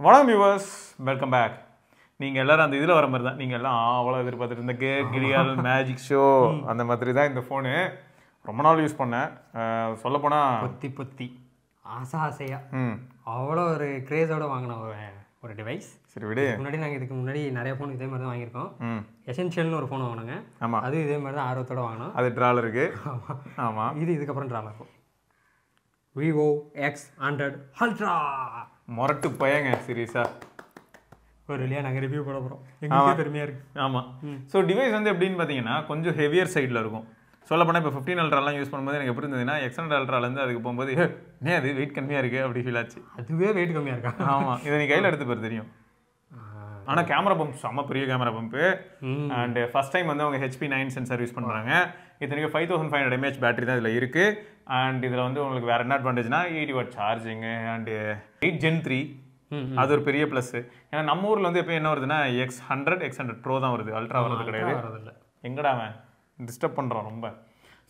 வணக்கம் viewers, welcome back. நீங்கள் எல்லோரும் அந்த இதில் வர மாதிரி தான். நீங்கள் எல்லாம் அவ்வளோ எதிர்பார்த்துட்டு இருந்த கிரியால் மேஜிக் ஷோ அந்த மாதிரி தான் இந்த ஃபோனு. ரொம்ப நாள் யூஸ் பண்ணேன். சொல்லப்போனால் பொத்தி ஆசையாக அவ்வளோ ஒரு கிரேஸோடு வாங்கின ஒரு டிவைஸ். சரி விடு. இதுக்கு முன்னாடி நிறைய ஃபோன் இதே மாதிரி தான் வாங்கியிருக்கோம். எசென்ஷியல்னு ஒரு ஃபோன் வாங்கினாங்க. ஆமாம், அது இதே மாதிரி தான் ஆர்வத்தோடு வாங்கினோம். அது ட்ரால் இருக்குது. ஆமாம், இதுக்கப்புறம் ட்ரால் இருக்கும். vivo X100 Ultra மொரட்டு பையங்க சீரியஸாக ஒரு வழியாக நாங்கள் ரிவ்யூ போட போகிறோம். எங்களுக்கு பெருமையாக இருக்குது. ஆமாம். ஸோ டிவைஸ் வந்து எப்படின்னு பார்த்தீங்கன்னா கொஞ்சம் ஹெவியர் சைடில் இருக்கும். சொல்லப்போனால் இப்போ 15 அல்ட்ராலாம் யூஸ் பண்ணும்போது எனக்கு எப்படி இருந்ததுன்னா X100 அல்ட்ராலேருந்து அதுக்கு போகும்போது ஏன் அது வெயிட் கம்மியாக இருக்குது அப்படி ஃபீல் ஆச்சு. அதுவே வெயிட் கம்மியாக இருக்கா? ஆமாம், இதை நீ கையில் எடுத்து பாரு தெரியும். ஆனால் கேமரா பம்ப் செம்ம பெரிய camera pump. And first time வந்து அவங்க HP9 சென்சார் யூஸ் பண்ணுறாங்க. இத்தனைக்கு 5500 mAh பேட்டரி தான் இதில் இருக்குது. அண்ட் இதில் வந்து உங்களுக்கு வேறு என்ன அட்வான்டேஜ்னா 80 வாட் சார்ஜிங்கு அண்டு 8 Gen 3 அது ஒரு பெரிய ப்ளஸ்ஸு. ஏன்னா நம்ம ஊரில் வந்து எப்போ என்ன வருதுன்னா X100 Pro தான் வருது, அல்ட்ரா வர்றது கிடையாது. எங்கடா அவன் டிஸ்டர்ப் பண்ணுறான் ரொம்ப.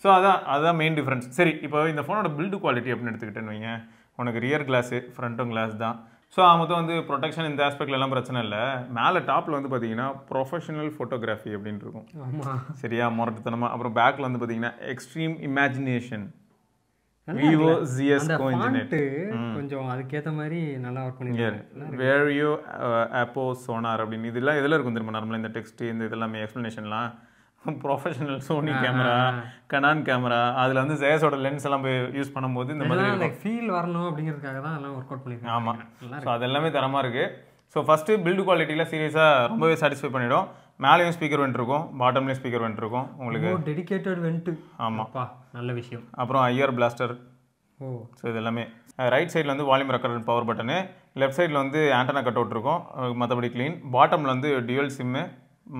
ஸோ அதுதான் மெயின் டிஃப்ரென்ஸ். சரி, இப்போ இந்த ஃபோனோட பில்டு குவாலிட்டி அப்படின்னு எடுத்துக்கிட்டேன்னு வைங்க, உனக்கு ரியர் கிளாஸு ஃப்ரண்ட்டும் கிளாஸ் தான். ஸோ மொத்தம் வந்து ப்ரொடெக்ஷன் இந்த ஆஸ்பெக்ட்லாம் பிரச்சனை இல்லை. மேலே டாப்பில் வந்து பார்த்தீங்கன்னா ப்ரொஃபஷனல் ஃபோட்டோகிராஃபி அப்படின்னு இருக்கும். சரியா, முரட்டுத்தனமாக. அப்புறம் பேக்கில் வந்து பார்த்தீங்கன்னா எக்ஸ்ட்ரீம் இமேஜினேஷன் vivo ZS கொஞ்சம் அதுக்கேற்ற மாதிரி நல்லா ஒர்க் பண்ணிருக்காங்க. வேரியோ ஆப்போ சோனார் அப்படின்னு இதெல்லாம் எதில் இருக்கும் தெரியுமா? நார்மலாக இந்த டெக்ஸ்ட் இந்த இதெல்லாமே எக்ஸ்ப்ளனேஷன்லாம் professional Sony camera, Canon camera, அதில் வந்து ஜேஸோட லென்ஸ் எல்லாம் போய் யூஸ் பண்ணும்போது இந்த மாதிரி ஃபீல் வரணும் அப்படிங்கிறதுக்காக தான் எல்லாம் ஒர்க் அவுட் பண்ணியிருக்காங்க. ஆமாம், ஸோ அது எல்லாமே தரமாக இருக்குது. ஸோ ஃபஸ்ட்டு பில்டு குவாலிட்டியில் சீரியஸாக ரொம்பவே சாட்டிஸ்ஃபை பண்ணிவிடும். மேலேயும் ஸ்பீக்கர் வெண்ட் இருக்கும், பாட்டம்லேயும் ஸ்பீக்கர் வெண்ட் இருக்கும் உங்களுக்கு. Dedicated vent. ஆமாப்பா, நல்ல விஷயம். அப்புறம் ஐஆர் பிளாஸ்டர். ஸோ இது எல்லாமே ரைட் சைடில் வந்து volume recorder power button, left சைடில் வந்து ஆண்டனா கட் அவுட் இருக்கும், மற்றபடி க்ளீன். பாட்டமில் வந்து dual sim,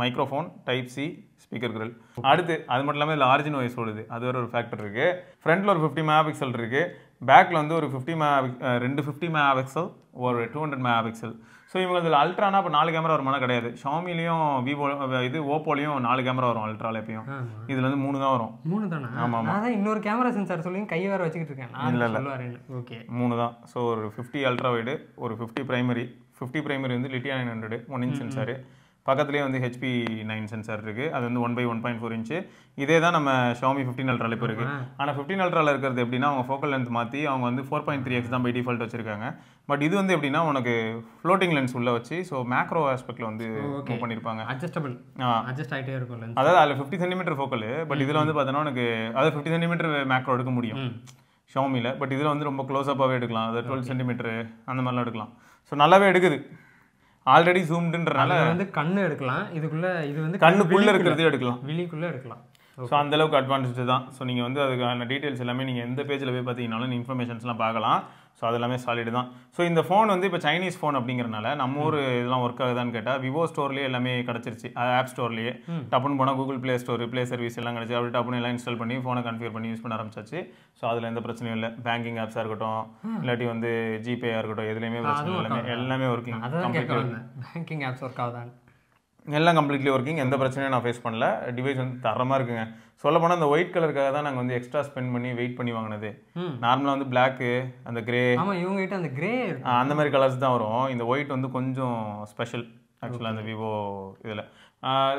microphone, type C, speaker grill. அடுத்து அது மட்டும் இல்லாமல் இதில் ஆர்ஜின் வாய்ஸ் ஓடுது, அது ஒரு ஃபேக்டர் இருக்குது. ஃப்ரண்ட்டில் ஒரு 50 மெகாபிக்சல் இருக்குது. பேக்கில் வந்து ஒரு 50 மெகாபிக்சல், ஒரு 200 மெகாபிக்சல். ஸோ இவங்க இதில் அல்ட்ரானா இப்போ 4 கேமரா வருமானா கிடையாது. ஷாமிலையும் விவோ இது ஓப்போலையும் 4 கேமரா வரும் அல்ட்ரால எப்பயும். இதில் வந்து 3 தான் வரும். 3 தானே? ஆமாம், அதான் இன்னொரு கேமரா சென்சார் சொல்லி கையை வேறு வச்சுக்கிட்டு இருக்கேன். இல்லை இல்லை, ஓகே 3 தான். ஸோ ஒரு 50 அல்ட்ரா வைடு, ஒரு 50 பிரைமரி வந்து லிட்டியா 900 1 இன்ச் சென்சாரு. பக்கத்துலேயே வந்து HP9 சென்சார் இருக்குது, அது வந்து 1/1.4 இன்ச்சு. இதே தான் நம்ம Xiaomi 15 அல்ட்ரால இப்போ இருக்குது. ஆனால் 15 அல்ட்ரால இருக்கிறது எப்படின்னா அவங்க ஃபோக்கல் லென்த் மாற்றி அவங்க வந்து 4.3x தான் பை டிஃபால்ட் வச்சிருக்காங்க. பட் இது வந்து எப்படின்னா உனக்கு ஃப்ளோட்டிங் லென்ஸ் உள்ள வச்சு ஸோ மேக்ரோ ஆஸ்பெக்டில் வந்து மூவ் பண்ணியிருப்பாங்க. அட்ஜஸ்ட் ஆகிட்டே இருக்கும் லென்ஸ். அதாவது அதில் 50 சென்டிமீட்டர் ஃபோக்கல், பட் இதில் வந்து பார்த்தோன்னா உனக்கு அதாவது 50 சென்டிமீட்டர் மேக்ரோ எடுக்க முடியும் ஷாமியில். பட் இதில் வந்து ரொம்ப க்ளோஸ்அப்பாகவே எடுக்கலாம், அதாவது 12 சென்டிமீட்டர் அந்த மாதிரிலாம் எடுக்கலாம். ஸோ நல்லாவே எடுக்குது. ஆல்ரெடி ஜூம்டுன்றனால வந்து கண்ணு எடுக்கலாம், இது வந்து கண்ணுக்குள்ளே இருக்கிறதே எடுக்கலாம், விழிக்குள்ளே எடுக்கலாம். ஸோ அந்தளவுக்கு அட்வான்டேஜ் தான். ஸோ நீங்கள் வந்து அதுக்கான டீட்டெயில்ஸ் எல்லாமே நீங்கள் எந்த பேஜில் போய் பார்த்தீங்கன்னாலும் இன்ஃபர்மேஷன்ஸ்லாம் பார்க்கலாம். ஸோ அது எல்லாமே சாலிடு தான். ஸோ இந்த ஃபோன் வந்து இப்போ சைனீஸ் ஃபோன் அப்படிங்கிறனால நம்ம ஊர் இதெல்லாம் ஒர்க் ஆகுதான்னு கேட்டால் விவோ ஸ்டோர்லேயே எல்லாமே கிடச்சிருச்சு. ஆப் ஸ்டோர்லேயே டப்புன்னு போனால் Google play store play service எல்லாம் கிடச்சி. அப்படி டப்புன்னு எல்லாம் இன்ஸ்டால் பண்ணி ஃபோனை கன்ஃபிகர் பண்ணி யூஸ் பண்ண ஆரம்பிச்சாச்சு. ஸோ அதில் எந்த பிரச்சனையும் இல்லை. பேங்கிங் ஆப்ஸாக இருக்கட்டும், இல்லாட்டி வந்து ஜிபேயாக இருக்கட்டும், எதுலேயுமே பிரச்சனை எல்லாமே ஒர்க்கிங். பேங்கிங் ஆப்ஸ் ஒர்க் ஆகுதான், எல்லாம் கம்ப்ளீட்லி ஒர்க்கிங். எந்த பிரச்சனையும் நான் ஃபேஸ் பண்ணல. டிவைஸ் வந்து தரமாக இருக்குங்க. சொல்லப்போனால் அந்த ஒயிட் கலருக்காக தான் நாங்கள் வந்து எக்ஸ்ட்ரா ஸ்பெண்ட் பண்ணி வெயிட் பண்ணி வாங்கினது. நார்மலாக வந்து பிளாக்கு, அந்த கிரே, இவங்ககிட்ட அந்த கிரே அந்த மாதிரி கலர்ஸ் தான் வரும். இந்த ஒயிட் வந்து கொஞ்சம் ஸ்பெஷல் ஆக்சுவலாக அந்த விவோ இதில்.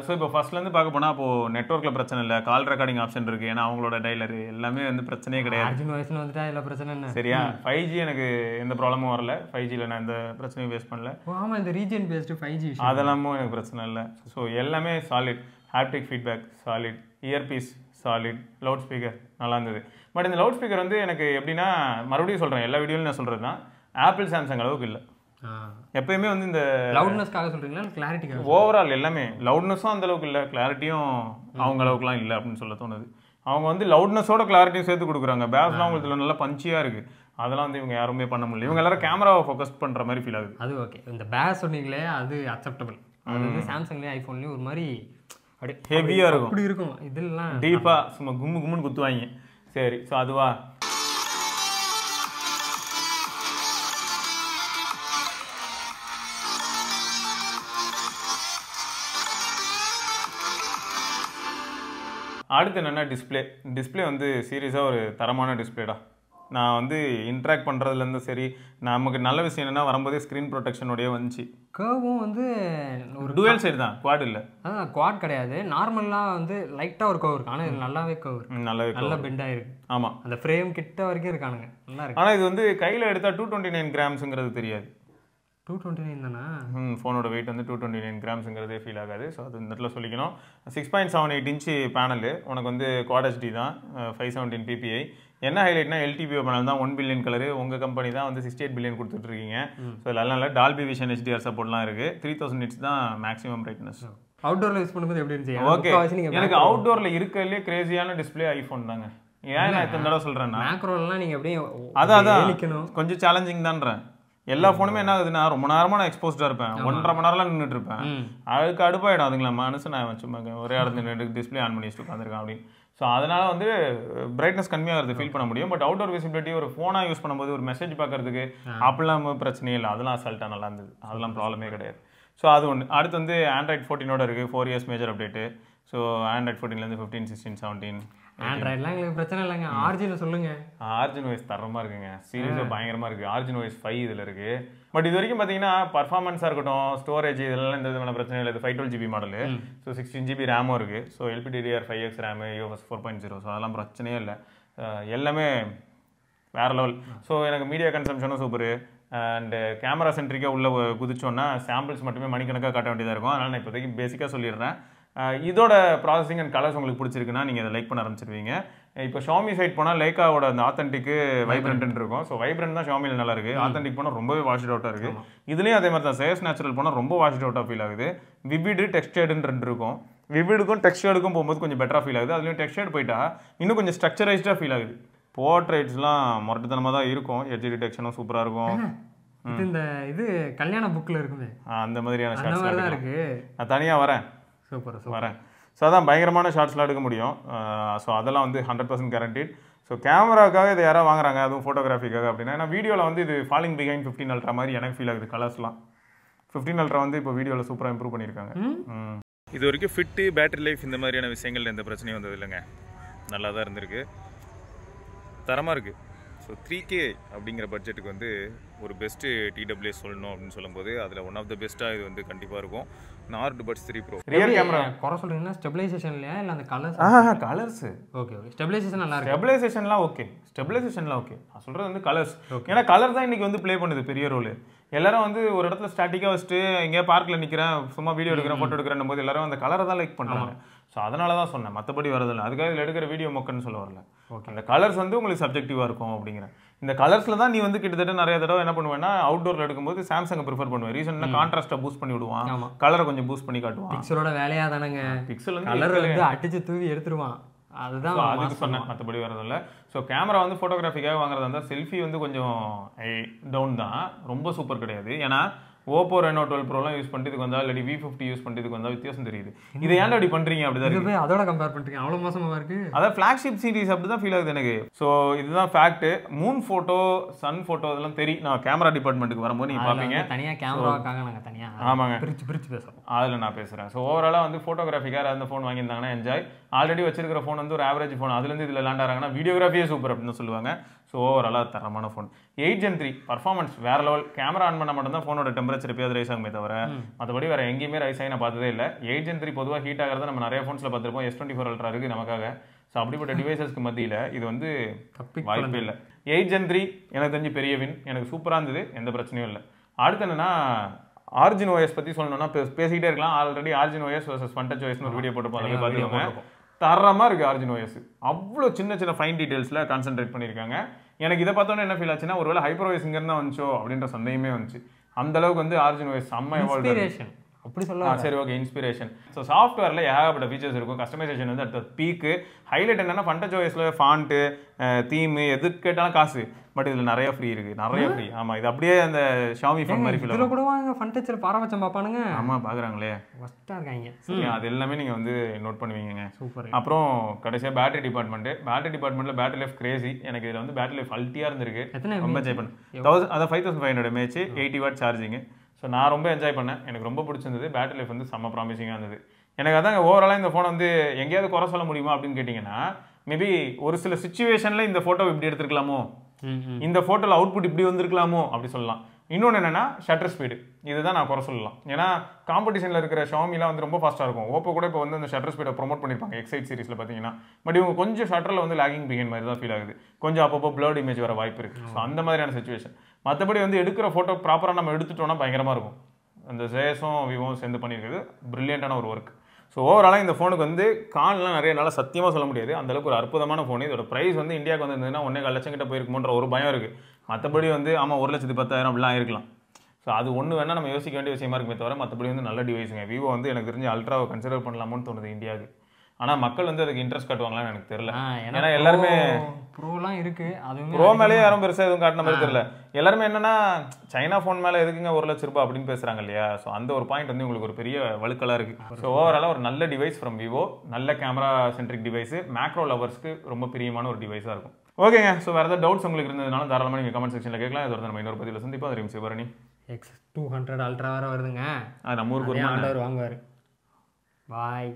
ஸோ இப்போ ஃபர்ஸ்ட்லேருந்து பார்க்க போனால் அப்போது நெட்ஒர்க்கில் பிரச்சனை இல்லை, கால் ரெக்கார்டிங் ஆப்ஷன் இருக்குது. ஏன்னா அவங்களோட டைலரு எல்லாமே வந்து பிரச்சனையே கிடையாது. வந்துட்டா இல்லை பிரச்சனை என்ன. சரியா, 5G எனக்கு எந்த ப்ராப்ளமும் வரல. 5Gயில் நான் எந்த பிரச்சனையும் ஃபேஸ் பண்ணல. ஆமாம், இந்த ரீஜன் பேஸ்டு 5G அதெல்லாமும் எனக்கு பிரச்சனை இல்லை. ஸோ எல்லாமே solid. Haptic feedback solid, earpiece solid, loud speaker நல்லா இருந்தது. பட் இந்த லவுட் ஸ்பீக்கர் வந்து எனக்கு எப்படின்னா மறுபடியும் சொல்கிறேன், எல்லா வீடியோலையும் நான் சொல்கிறது தான், ஆப்பிள் சாம்சங் அளவுக்கு இல்லை. எப்பயுமே வந்து இந்த லவுட்னஸ்க்காக சொல்கிறீங்களா, கிளாரிட்டிக்காக? ஓவரால் எல்லாமே லவுட்னஸும் அந்த அளவுக்கு இல்லை, கிளாரிட்டியும் அவங்க அளவுக்குலாம் இல்லை அப்படின்னு சொல்ல தோணுது. அவங்க வந்து லவுட்னஸோட கிளாரிட்டியும் சேர்த்து கொடுக்குறாங்க. பேஸ்லாம் உங்களுக்கு நல்லா பஞ்சியாக இருக்குது. அதெல்லாம் வந்து இவங்க யாருமே பண்ண முடியல. இவங்க எல்லாரும் கேமராவை ஃபோக்கஸ் பண்ணுற மாதிரி ஃபீல் ஆகுது. அது ஓகே, இந்த பேஸ் சொன்னீங்களே அது அக்செப்டபிள். அது வந்து சாம்சங்லேயும் ஐஃபோன்லேயும் ஒரு மாதிரி அப்படியே ஹெவியாக இருக்கும். அப்படி இருக்கும். இதெல்லாம் டீப்பாக சும்மா கும்முன்னு குத்துவாங்க. சரி, ஸோ அதுவா அடுத்து என்னென்னா டிஸ்பிளே வந்து சீரியஸாக ஒரு தரமான டிஸ்பிளேடா. நான் வந்து இன்ட்ராக்ட் பண்ணுறதுலேருந்து சரி, நமக்கு நல்ல விஷயம் என்னென்னா வரும்போதே ஸ்க்ரீன் ப்ரொடெக்ஷனோடய வந்துச்சு. கர்வும் வந்து ஒரு டுவல் சைடு தான், குவாட் இல்லை. அதான் குவாட் கிடையாது, நார்மலாக வந்து லைட்டாக ஒரு கவர் இருக்குது. ஆனால் இது நல்லாவே கவர், நல்லா பெண்ட் ஆகிருக்கு. ஆமாம், அந்த ஃப்ரேம் கிட்ட வரைக்கும் இருக்கானுங்க, நல்லா இருக்கு. ஆனால் இது வந்து கையில் எடுத்தால் 229 கிராம்ஸுங்கிறது தெரியாது. 229 தானே? ஃபோனோட வெயிட் வந்து 229 கிராம்ஸுங்கிறதே ஃபீல் ஆகாது. ஸோ அது இந்த இடத்துல சொல்லிக்கணும். 6.78 இன்ச்சு பேனலு, உனக்கு வந்து குவாட் HD தான், 517 PPI. என்ன ஹைலைட்னா LTPO பேனல் தான், 1 பில்லியன் கலரு. உங்கள் கம்பெனி தான் வந்து 68 பில்லியன் கொடுத்துட்ருக்கீங்க. ஸோ இதெல்லாம் இல்லை, டால்பி விஷன் HDR சப்போர்ட்லாம் இருக்குது. 3000 nits தான் மேக்ஸிமம் பிரைட்னஸ். அவுட்டோரில் யூஸ் பண்ணும்போது எப்படி இருந்துச்சு? ஓகே, எனக்கு அவுட்டோரில் இருக்கிறதுலே கிரேசியான டிஸ்பிளே ஐஃபோன் தாங்க. ஏன் நான் இத்தனை தடவை சொல்கிறேன்னா, மேக்ரோலாம் நீங்கள் அப்படியே அதான் கொஞ்சம் சேலஞ்சிங் தான்றேன். எல்லா ஃபோனுமே என்ன ஆகுதுன்னா, ரொம்ப நேரமாக நான் எக்ஸ்போஸ்டாக இருப்பேன், 1.5 மணி நேரம்லாம் நின்றுட்டு இருப்பேன். அதுக்கு அடுப்பாயிடும். அதுங்களா மனுஷன் நான் சும்மா ஒரே இடத்துல நின்று டிஸ்பிளே ஆன் பண்ணி வச்சுட்டு உட்காந்துருக்கேன் அப்படின்னு. ஸோ அதனால் வந்து பிரைட்னஸ் கம்மியாகிறது ஃபீல் பண்ண முடியும். பட் அவுட்டோர் விசிபிலிட்டி ஒரு ஃபோனாக யூஸ் பண்ணும்போது ஒரு மெசேஜ் பார்க்கறதுக்கு அப்படிலாம் பிரச்சனையே இல்லை. அதெல்லாம் அசால்ட்டாக நல்லா இருந்தது, அதெல்லாம் ப்ராப்ளமே கிடையாது. ஸோ அது ஒன்று. அடுத்து வந்து ஆண்ட்ராய்ட் 14 இருக்குது, 4 years major update. So Android 14லேருந்து 15, 16, 17. ஆண்ட்ராய்ட்லாம் எங்களுக்கு பிரச்சனை இல்லைங்க. ஆர்ஜின் சொல்லுங்கள். ஆர்ஜின் வாய்ஸ் தரமாக இருக்குங்க, சீரியஸாக பயங்கரமாக இருக்குது. ஆர்ஜின் வாய்ஸ் 5 இதில் இருக்குது. பட் இது வரைக்கும் பார்த்தீங்கன்னா பர்ஃபார்மன்ஸாக இருக்கட்டும், ஸ்டோரேஜ், இதெல்லாம் இந்த விதமான பிரச்சனை இல்லை. இது 512 GB மாடலு. ஸோ 16 GB ரேமும் இருக்குது. So LPDDR5X RAM, UFS 4.0. So அதெல்லாம் பிரச்சனையே இல்லை, எல்லாமே வேறு லெவல். ஸோ எனக்கு மீடியா கன்சம்ஷனும் சூப்பரு. அண்டு கேமரா சென்ட்ரிக்காக உள்ளே குதிச்சோன்னா சாம்பிள்ஸ் மட்டுமே மணிக்கணக்காக காட்ட வேண்டியதாக இருக்கும். அதனால் நான் இப்போதைக்கு பேசிக்காக சொல்லிடுறேன். இதோட ப்ராசஸிங் அண்ட் கலர்ஸ் உங்களுக்கு பிடிச்சிருக்குன்னா நீங்கள் அதை லைக் பண்ண ஆரம்பிச்சிருவீங்க. இப்போ ஷாமி சைட் போனால் லைக்காவோட அந்த ஆத்தென்டிக்கு வைப்ரண்ட் இருக்கும். ஸோ வைப்ரண்ட் தான் ஷாமியில் நல்லா இருக்குது. ஆத்தென்டிக் போனால் ரொம்பவே வாஷ்ட் அவுட்டாக இருக்குது. இதுலேயும் அதே மாதிரி தான், சேஸ் நேச்சுரல் போனால் ரொம்ப வாஷ்ட் அவுட்டாக ஃபீல் ஆகுது. விவிடு டெக்ஸ்டர்டுன்னு 2 இருக்கும். விவிடுக்கும் டெக்ஸ்டர்டுக்கும் போகும்போது கொஞ்சம் பெட்டராக ஃபீல் ஆகுது. அதுலேயும் டெக்ஸ்டர்டு போயிட்டா இன்னும் கொஞ்சம் ஸ்ட்ரக்சரைஸ்டாக ஃபீல் ஆகுது. போர்ட்ரேட்ஸ்லாம் முரட்டுத்தனமாக தான் இருக்கும். எட்ஜ் டிடெக்ஷனும் சூப்பராக இருக்கும். இது கல்யாண புக்கில் இருக்குமே அந்த மாதிரியான ஷாட்ஸ் தான் இருக்குது. நான் தனியாக வரேன், சூப்பர் வரேன். ஸோ அதான் பயங்கரமான ஷார்ட்ஸ்லாம் எடுக்க முடியும். ஸோ அதெல்லாம் வந்து 100% கேரண்டீட். ஸோ கேமராக்காக இதை யாராவது வாங்குறாங்க, அதுவும் ஃபோட்டோகிராஃபிக்காக அப்படின்னா, ஏன்னா வீடியோவில் வந்து இது ஃபாலிங் பிஹைண்ட் 15 Ultra மாதிரி எனக்கு ஃபீல் ஆகுது. கலர்ஸ்லாம் 15 Ultra வந்து இப்போ வீடியோவில் சூப்பராக இம்ப்ரூவ் பண்ணியிருக்காங்க. இது வரைக்கும் ஃபிட்டு, பேட்டரி லைஃப் இந்த மாதிரியான விஷயங்கள் எந்த பிரச்சனையும் வந்தது இல்லைங்க. நல்லா தான் இருந்திருக்கு, தரமாக இருக்குது. ஸோ 3K அப்படிங்கிற பட்ஜெட்டுக்கு வந்து ஒரு பெஸ்ட்டு TWS சொல்லணும் அப்படின்னு சொல்லும்போது அதில் ஒன் ஆஃப் த பெஸ்ட்டாக இது வந்து கண்டிப்பாக இருக்கும். Nord Buds 3 Pro. Rear camera குறை சொல்கிறீங்கன்னா ஸ்டெபிலைசேஷன் இல்லையா, இல்லை அந்த colours? Colours okay okay, stabilization நல்லா இருக்கு. ஸ்டெபிலைசேஷன்லாம் ஓகே, ஸ்டெபிலைசேஷன்லாம் ஓகே. நான் சொல்கிறது வந்து கலர்ஸ். ஏன்னா கலர் தான் இன்றைக்கி வந்து ப்ளே பண்ணுது பெரிய ரோல். எல்லாரும் வந்து ஒரு இடத்துல ஸ்டாட்டிக்காக வச்சுட்டு எங்கேயா பார்க்கில் நிற்கிறேன், சும்மா வீடியோ எடுக்கிறேன், ஃபோட்டோ எடுக்கிறேன் போது எல்லாரும் அந்த கலரை தான் லைக் பண்ணுறாங்க. ஸோ அதனால தான் சொன்னேன், மற்றபடி வரதில்லை. அதுக்காக இதில் எடுக்கிற வீடியோ மொக்கன்னு சொல்ல வரல. ஓகே, அந்த கலர்ஸ் வந்து உங்களுக்கு சப்ஜெக்டிவாக இருக்கும் அப்படிங்கிறேன். இந்த கலர்ஸில் தான் நீ வந்து கிட்டத்தட்ட நிறைய தடவை என்ன பண்ணுவேன்னா, அவுட்டோரில் எடுக்கும்போது சாம்சங்கை ப்ரிஃபர் பண்ணுவேன். ரீசன்னா கான்ட்ராஸ்ட்டை பூஸ்ட் பண்ணி விடுவான், கலரை கொஞ்சம் பூஸ்ட் பண்ணி காட்டுவான். பிக்சலோட வேலையாக தானேங்க, பிக்சல் வந்து கலர் வந்து அடிச்சு தூவி எடுத்துருவான். அதுதான் அதுக்கு சொன்னேன், மற்றபடி வரதில்லை. ஸோ கேமரா வந்து ஃபோட்டோகிராஃபிக்காக வாங்குறதா இருந்தால் செல்ஃபி வந்து கொஞ்சம் டவுன் தான், ரொம்ப சூப்பர் கிடையாது. ஏன்னா ஓப்போ ரெனோ 12 ப்ரோலாம் யூஸ் பண்ணிட்டு இதுக்கு வந்தா, இல்லாட்டி V50 யூஸ் பண்ணிட்டு இதுக்கு வந்தால் வித்தியாசம் தெரியுது. இதை ஏன்டா அப்படி பண்ணுறீங்க? அப்படிதான் அதோட கம்பேர் பண்ணுறீங்க, அவ்வளோ மோசமாக இருக்குது. அதான் ஃப்ளாக்ஷிப் சீரிஸ் அப்படி தான் ஃபீல் ஆகுது எனக்கு. ஸோ இதுதான் fact. Moon photo, sun photo அதெல்லாம் தெரியும். நான் கேமரா டிபார்ட்மெண்ட்டுக்கு வரும்போது நீங்கள் பார்ப்பீங்க, தனியாக கேமராவுக்காக நாங்கள் தனியாக ஆமாங்க பிரித்து பேசுகிறோம். அதில் நான் பேசுகிறேன். ஸோ ஓவராலாக வந்து ஃபோட்டோகிராஃபிக்காக அந்த ஃபோன் வாங்கியிருந்தாங்கன்னா என்ஜாய். ஆல்ரெடி வச்சிருக்கிற ஃபோன் வந்து ஒரு ஆவரேஜ் ஃபோன், அதுலேருந்து இதில் லேண்ட் ஆகிறாங்கன்னா வீடியோகிராஃபியே சூப்பர் அப்படின்னு சொல்லுவாங்க. ஸோ ஓவராலாக தரமான ஃபோன். 8 Gen 3 பர்ஃபார்மன்ஸ் வேறு லெவல். கேமரா ஆன் பண்ண மட்டும் தான் ஃபோனோட டெம்பரேச்சர் எப்பயாவது ரைஸ் ஆகுமே தவிர மற்றபடி வேறு எங்கேயுமே ரைஸ் ஆகி நான் பார்த்ததே இல்லை. 8 Gen 3 பொதுவாக ஹீட் ஆகிறத நம்ம நிறைய ஃபோன்ஸில் பார்த்துருப்போம். S24 Ultra இருக்குது நமக்காக. ஸோ அப்படிப்பட்ட டிவைசஸ்க்கு மத்தியில் இது வந்து வாய்ப்பே இல்லை. 8 Gen 3 எனக்கு தெரிஞ்சு பெரிய வின், எனக்கு சூப்பராக இருந்தது, எந்த பிரச்சனையும் இல்லை. அடுத்து என்னென்னா ஆர்ஜின் OS பற்றி சொல்லணும்னா பேசிக்கிட்டே இருக்கலாம். ஆல்ரெடி ஆர்ஜின் OS vs ஃபண்டச் OSன்னு ஒரு வீடியோ போட்டுப்போம், அதை பார்த்துக்கோங்க. தரமாக இருக்குது ஆர்ஜின் OS. அவ்வளோ சின்ன சின்ன ஃபைன் டீட்டெயில்ஸில் கான்சென்ட்ரேட் பண்ணியிருக்காங்க. எனக்கு இதை பார்த்தோன்னே என்ன ஃபீல் ஆச்சுன்னா, ஒருவேளை ஹைப்பர் OS இங்கே தான் வந்துச்சோ அப்படின்ற சந்தேகமே வந்துச்சு. அந்த அளவுக்கு வந்து ஆர்ஜின் OS செம்ம எவால்வ். அப்படி சொல்லலாம். சரி, ஓகே, இன்ஸ்பிரேஷன். ஸோ சாஃப்ட்வேரில் ஏகப்பட்ட ஃபீச்சர்ஸ் இருக்கும். கஸ்டமைசேஷன் வந்து அடுத்த பீக்கு. ஹைலைட் என்னன்னா ஃபண்டச் OSல ஃபாண்ட்டு, தீமு எது கேட்டாலும் காசு. பட் இதில் நிறைய ஃப்ரீ இருக்குது, நிறைய ஃப்ரீ. ஆமாம், இது அப்படியே அந்த ஷாமி ஃபோன் மாதிரி ஃபீல். இதில் கூட வாங்க ஃபண்டச்சில் பாரபட்சம் பார்ப்பானுங்க. ஆமாம், பார்க்குறாங்களே, ஃபஸ்ட்டாக இருக்காங்க. சரி, அது எல்லாமே நீங்கள் வந்து நோட் பண்ணுவீங்க. சூப்பர். அப்புறம் கடைசியாக பேட்டரி டிபார்ட்மெண்ட்டில் பேட்டரி லைஃப் கிரேசி. எனக்கு இதில் வந்து பேட்டரி லைஃப் அல்ட்டியாக இருந்திருக்கு. ரொம்ப என்ஜாய் பண்ணேன். 5500 mAh 80 வாட் சார்ஜிங்கு. ஸோ நான் ரொம்ப என்ஜாய் பண்ணேன், எனக்கு ரொம்ப பிடிச்சிருந்தது. பேட்டரி லைஃப் வந்து செம்ம ப்ராமிசிங்காக இருந்தது. எனக்கு அதாங்க ஓவராலாக இந்த ஃபோன் வந்து எங்கேயாவது குறை சொல்ல முடியுமா அப்படின்னு கேட்டிங்கன்னா, மேபி ஒரு சில சுச்சுவேஷனில் இந்த ஃபோட்டோ இப்படி எடுத்துருக்கலாமோ இந்த ஃபோட்டோவில் அவுட்புட் இப்படி வந்திருக்கலாமோ அப்படி சொல்லலாம். இன்னொன்று என்னன்னா ஷட்டர் ஸ்பீடு, இதுதான் நான் குறை சொல்லலாம். ஏன்னா காம்படிஷனில் இருக்கிற ஷாமிலாம் வந்து ரொம்ப ஃபாஸ்ட்டாக இருக்கும். ஓப்போ கூட இப்போ வந்து அந்த ஷட்டர் ஸ்பீடை ப்ரொமோட் பண்ணியிருப்பாங்க X8 சீரிஸில் பார்த்தீங்கன்னா. பட் இவங்க கொஞ்சம் ஷட்டரில் வந்து லாகிங் பிஹைண்ட் மாதிரி தான் ஃபீல் ஆகுது. கொஞ்சம் அப்பப்போ பிளர்ட் இமேஜ் வர வாய்ப்பு இருக்குது. ஸோ அந்த மாதிரியான சுச்சுவேஷன். மற்றபடி வந்து எடுக்கிற ஃபோட்டோ ப்ராப்பராக நம்ம எடுத்துட்டோம்னா பயங்கரமாக இருக்கும். அந்த ஜேஸும் விவோவும் சேர்ந்து பண்ணியிருக்குது பிரில்லியண்டான ஒரு ஒர்க். ஸோ ஓவராலாக இந்த ஃபோனுக்கு வந்து கால்லாம் நிறைய நாளாக சத்தியமாக சொல்ல முடியாது. அந்தளவுக்கு ஒரு அற்புதமான ஃபோன். இதோட ப்ரைஸ் வந்து இந்தியாவுக்கு வந்து இருந்ததுன்னா 1.25 லட்சம் கிட்ட போயிருக்குமோன்ற ஒரு பயம் இருக்குது. மற்றபடி வந்து ஆமாம் 1,10,000 அப்படிலாம் இருக்கலாம். ஸோ அது ஒன்று வேணால் நம்ம யோசிக்க வேண்டிய விஷயமா இருக்குமே தவிர மற்றபடி வந்து நல்ல டிவைஸுங்க. விவோ வந்து எனக்கு தெரிஞ்சு அல்ட்ராவை கன்சிடர் பண்ணலாமோன்னு தோணுது இந்தியாவுக்கு. ஆனால் மக்கள் வந்து அதுக்கு இன்ட்ரெஸ்ட் காட்டுவாங்களான்னு எனக்கு தெரியல. ஏன்னா எல்லாருமே ப்ரோலாம் இருக்குது, அதுவும் ப்ரோ மேலேயே யாரும் பெருசாக எதுவும் காட்டின மாதிரி தெரியல. எல்லாருமே என்னன்னா சைனா ஃபோன் மேலே எதுக்குங்க 1,00,000 ரூபாய் அப்படின்னு பேசுகிறாங்க இல்லையா. ஸோ அந்த ஒரு பாயிண்ட் வந்து உங்களுக்கு ஒரு பெரிய வழுக்கலாக இருக்குது. ஸோ ஓவராலாக ஒரு நல்ல டிவைஸ் ஃப்ரம் விவோ, நல்ல கேமரா சென்ட்ரிக் டிவைஸு, மேக்ரோ லவர்ஸ்க்கு ரொம்ப பிரியமான ஒரு டிவைஸாக இருக்கும். ஓகேங்க. ஸோ வேறு ஏதாவது டவுட்ஸ் உங்களுக்கு இருந்ததுனால தாராளமாக நீங்கள் கமெண்ட் செக்ஷனில் கேட்கலாம். இது நம்ம இன்னொரு பதிவில் சந்திப்போம். அது சிவரணி. X200 Ultra வேறு வருதுங்க. அது நம்ம ஊருக்கு வாங்குவார். பாய்.